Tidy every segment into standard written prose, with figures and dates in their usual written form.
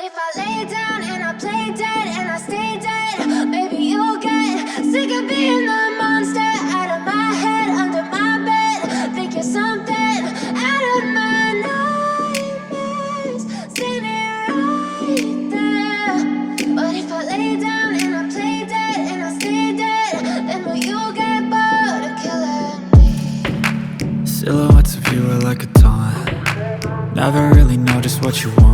if I lay down and I play dead and I stay dead, maybe you'll get sick of being the monster out of my head, under my bed. Think you're something out of my nightmares, standing right there. But if I lay down and I play dead and I stay dead, then will you get bored of killing me? Silhouettes of you are like a taunt. Never really know just what you want.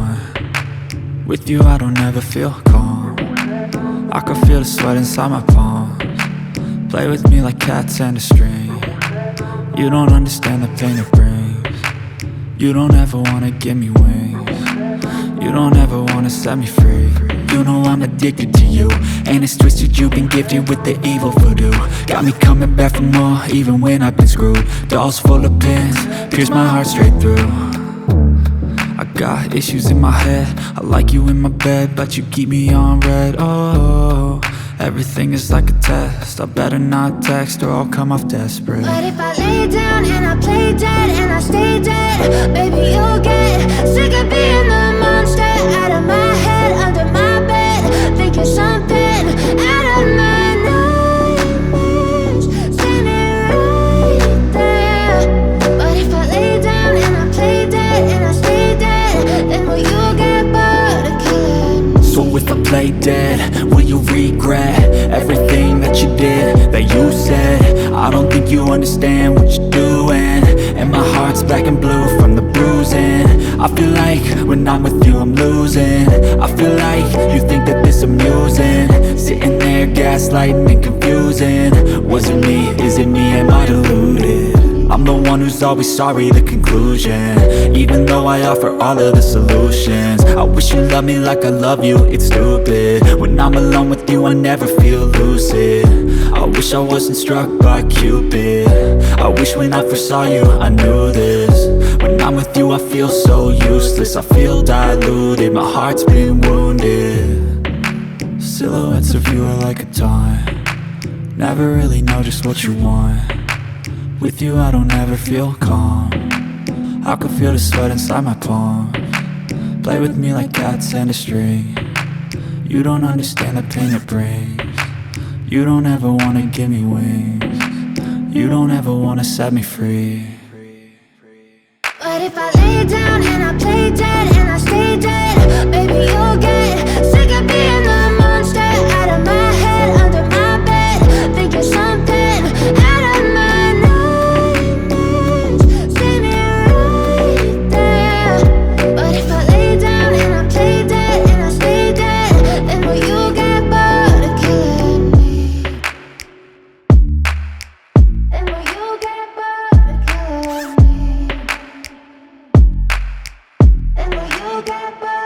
With you I don't ever feel calm. I can feel the sweat inside my palms. Play with me like cats and a string. You don't understand the pain it brings. You don't ever wanna give me wings. You don't ever wanna set me free. You know I'm addicted to you, and it's twisted, you've been gifted with the evil voodoo. Got me coming back for more, even when I've been screwed. Dolls full of pins, pierce my heart straight through. I got issues in my head, I like you in my bed, but you keep me on red. Oh, everything is like a test, I better not text or I'll come off desperate. But if I lay down and I play dead and I stay dead, baby you'll get sick of being the monster out of my head, under my bed. Think you're something out of my nightmares, standing right there. But if I lay down and I play dead and I stay dead, then will you get bored of killing me? So if I play dead, will you regret everything that you did, that you said? I don't think you understand what you're doing, and my heart's black and blue from the bruising. I feel like when I'm with you I'm losing. I feel like you think that this amusing, sitting there gaslighting and confusing. Was it me? Is it me? Am I deluded? I'm the one who's always sorry, the conclusion, even though I offer all of the solutions. I wish you loved me like I love you, it's stupid. When I'm alone with you I never feel lucid. I wish I wasn't struck by Cupid. I wish when I first saw you I knew this. When I'm with you I feel so useless, I feel diluted, my heart's been wounded. Silhouettes of you are like a taunt. Never really know just what you want. With you I don't ever feel calm. I can feel the sweat inside my palms. Play with me like cats and a string. You don't understand the pain it brings. You don't ever wanna give me wings. You don't ever wanna set me free. But if I lay down and I play dead and I stay dead, baby you'll get sick of being the monster out of my head, under my bed. Think you're something out of my nightmares, standing right there. But if I lay down and I play dead and I stay dead, then will you get bored of killing me? Then will you get bored of killing me? And will you get bored?